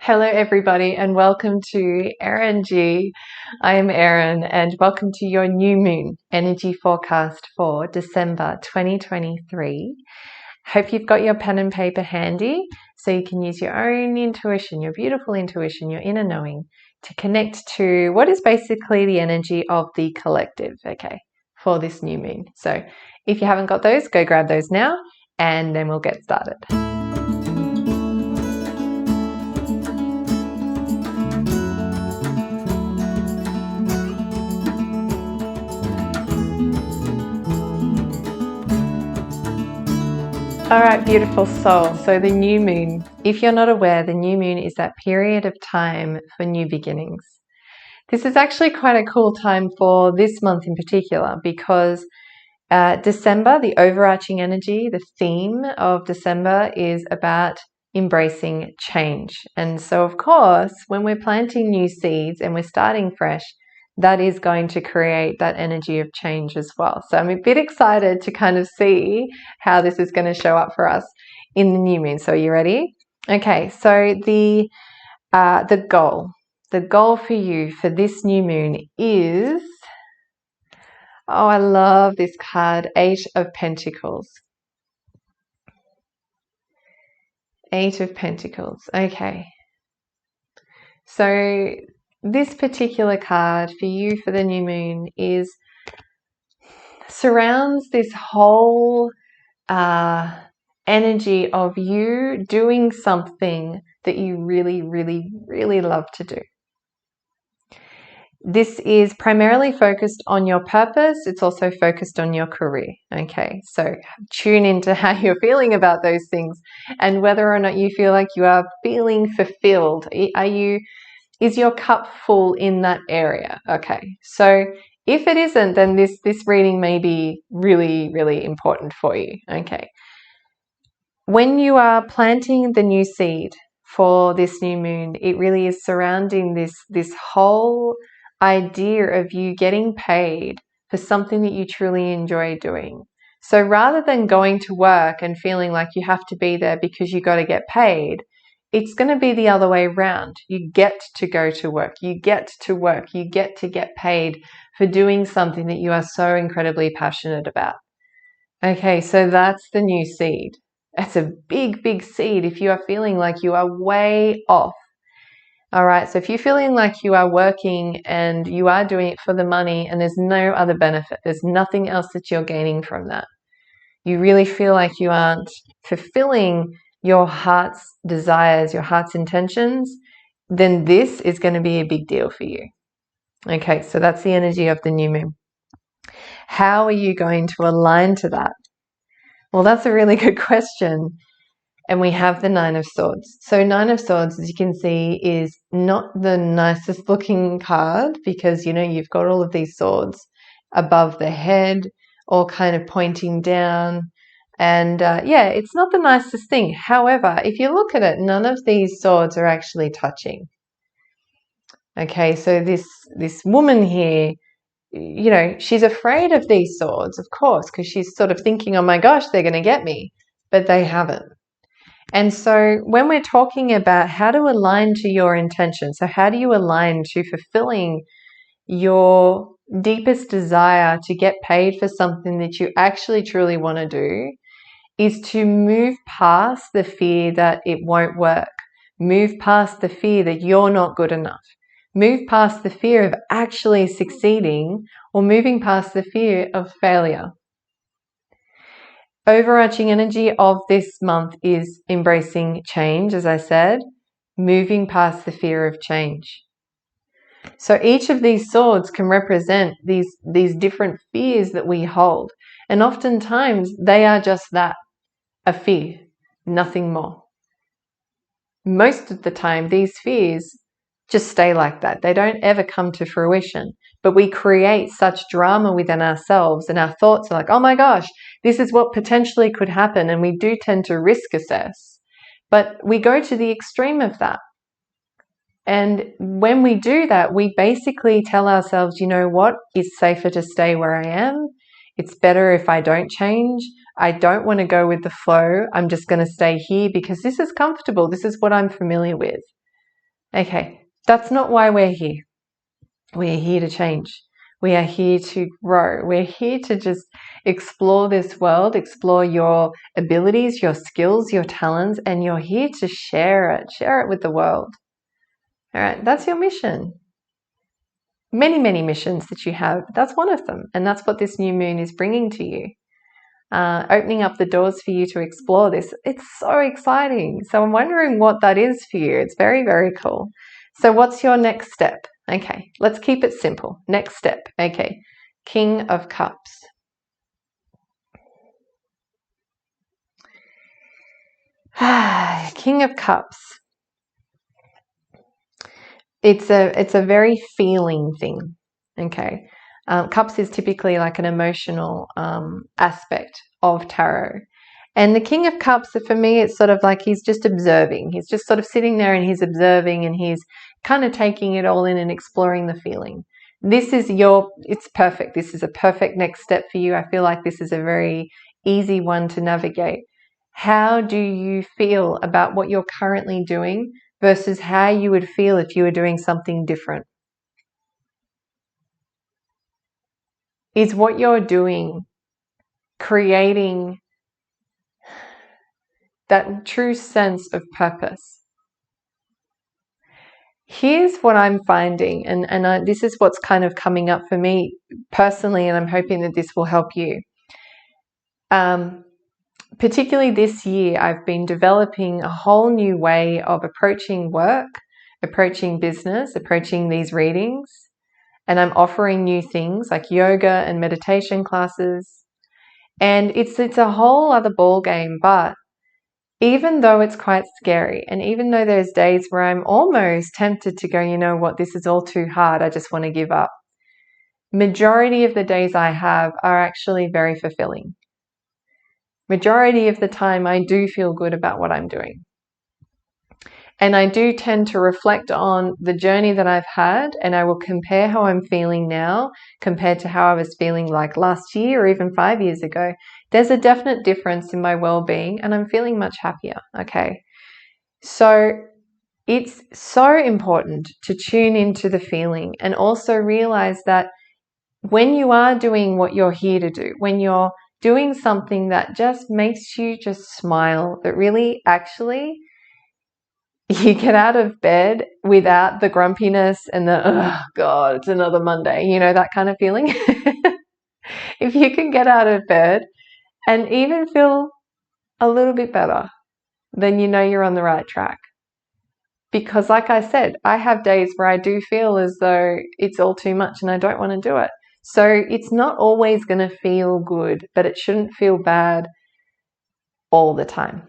Hello, everybody, and welcome to Eringy. I am Erin, and welcome to your new moon energy forecast for December 2023. Hope you've got your pen and paper handy so you can use your own intuition, your beautiful intuition, your inner knowing to connect to what is basically the energy of the collective, okay, for this new moon. So if you haven't got those, go grab those now, and then we'll get started. All right, beautiful soul. So the new moon, if you're not aware, the new moon is that period of time for new beginnings. This is actually quite a cool time for this month in particular because December, the overarching energy, the theme of December is about embracing change. And so, of course, when we're planting new seeds and we're starting fresh, that is going to create that energy of change as well. So I'm a bit excited to kind of see how this is going to show up for us in the new moon. So are you ready? Okay, so the goal for you for this new moon is, oh, I love this card, 8 of Pentacles. 8 of Pentacles. Okay. So this particular card for you for the new moon surrounds this whole energy of you doing something that you really, really, really love to do. This is primarily focused on your purpose. It's also focused on your career. Okay, so tune into how you're feeling about those things and whether or not you feel like you are feeling fulfilled. Is your cup full in that area? Okay, so if it isn't, then this reading may be really, really important for you. Okay, when you are planting the new seed for this new moon, it really is surrounding this whole idea of you getting paid for something that you truly enjoy doing. So rather than going to work and feeling like you have to be there because you got to get paid, it's going to be the other way around. You get to go to work. You get to work. You get to get paid for doing something that you are so incredibly passionate about. Okay, so that's the new seed. That's a big, big seed if you are feeling like you are way off. All right, so if you're feeling like you are working and you are doing it for the money and there's no other benefit, there's nothing else that you're gaining from that, you really feel like you aren't fulfilling your heart's desires, your heart's intentions, then this is going to be a big deal for you. Okay, so that's the energy of the new moon. How are you going to align to that? Well, that's a really good question. And we have the 9 of Swords. So 9 of Swords, as you can see, is not the nicest looking card because, you know, you've got all of these swords above the head, all kind of pointing down. And yeah, it's not the nicest thing. However, if you look at it, none of these swords are actually touching. Okay, so this woman here, you know, she's afraid of these swords, of course, because she's sort of thinking, oh my gosh, they're going to get me, but they haven't. And so when we're talking about how to align to your intention, so how do you align to fulfilling your deepest desire to get paid for something that you actually truly want to do, is to move past the fear that it won't work. Move past the fear that you're not good enough. Move past the fear of actually succeeding or moving past the fear of failure. Overarching energy of this month is embracing change, as I said, moving past the fear of change. So each of these swords can represent these different fears that we hold. And oftentimes they are just that, a fear, nothing more. Most of the time, these fears just stay like that. They don't ever come to fruition. But we create such drama within ourselves and our thoughts are like, oh my gosh, this is what potentially could happen. And we do tend to risk assess. But we go to the extreme of that. And when we do that, we basically tell ourselves, you know what, it's safer to stay where I am. It's better if I don't change. I don't want to go with the flow. I'm just going to stay here because this is comfortable. This is what I'm familiar with. Okay, that's not why we're here. We're here to change. We are here to grow. We're here to just explore this world, explore your abilities, your skills, your talents, and you're here to share it with the world. All right, that's your mission. Many, many missions that you have. That's one of them. And that's what this new moon is bringing to you. Opening up the doors for you to explore this. It's so exciting. So I'm wondering what that is for you. It's very, very cool. So what's your next step? Okay, let's keep it simple. Next step. Okay, King of Cups. King of Cups. It's a very feeling thing. Okay, Cups is typically like an emotional aspect of tarot. And the King of Cups, for me, it's sort of like he's just observing. He's just sort of sitting there and he's observing and he's kind of taking it all in and exploring the feeling. It's perfect. This is a perfect next step for you. I feel like this is a very easy one to navigate. How do you feel about what you're currently doing versus how you would feel if you were doing something different? Is what you're doing creating that true sense of purpose? Here's what I'm finding, and this is what's kind of coming up for me personally, and I'm hoping that this will help you. Particularly this year, I've been developing a whole new way of approaching work, approaching business, approaching these readings, and I'm offering new things like yoga and meditation classes, and it's a whole other ball game. But even though it's quite scary, and even though there's days where I'm almost tempted to go, you know what, this is all too hard, I just want to give up, majority of the days I have are actually very fulfilling. Majority of the time I do feel good about what I'm doing. And I do tend to reflect on the journey that I've had, and I will compare how I'm feeling now compared to how I was feeling like last year or even 5 years ago. There's a definite difference in my well-being and I'm feeling much happier. Okay. So it's so important to tune into the feeling and also realize that when you are doing what you're here to do, when you're doing something that just makes you just smile, that really actually you get out of bed without the grumpiness and the, oh God, it's another Monday, you know, that kind of feeling. If you can get out of bed and even feel a little bit better, then you know you're on the right track. Because like I said, I have days where I do feel as though it's all too much and I don't want to do it. So it's not always going to feel good, but it shouldn't feel bad all the time.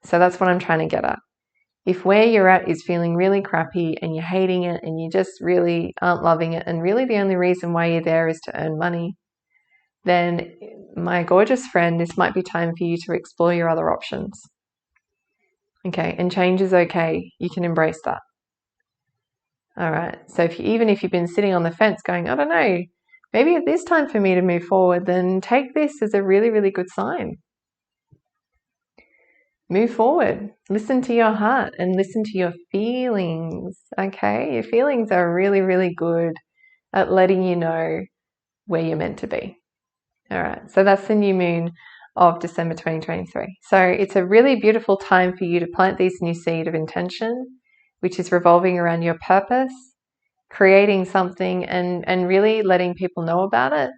So that's what I'm trying to get at. If where you're at is feeling really crappy and you're hating it and you just really aren't loving it, and really the only reason why you're there is to earn money, then my gorgeous friend, this might be time for you to explore your other options. Okay, and change is okay. You can embrace that. All right, so even if you've been sitting on the fence going, I don't know, maybe it is time for me to move forward, then take this as a really, really good sign. Move forward, listen to your heart and listen to your feelings, okay? Your feelings are really, really good at letting you know where you're meant to be. All right, so that's the new moon of December 2023. So it's a really beautiful time for you to plant this new seed of intention, which is revolving around your purpose, creating something and really letting people know about it.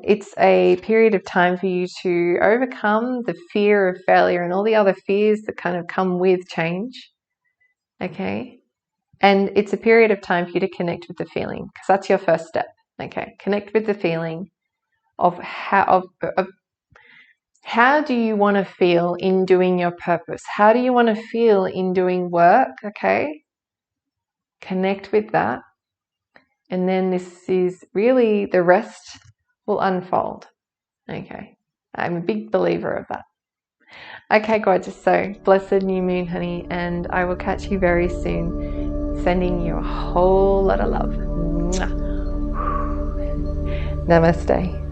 It's a period of time for you to overcome the fear of failure and all the other fears that kind of come with change. Okay. And it's a period of time for you to connect with the feeling, because that's your first step. Okay. Connect with the feeling of how do you want to feel in doing your purpose? How do you want to feel in doing work? Okay. Connect with that. And then this is really the rest will unfold. Okay. I'm a big believer of that. Okay, gorgeous. So, blessed new moon, honey, and I will catch you very soon. Sending you a whole lot of love. Mwah. Namaste.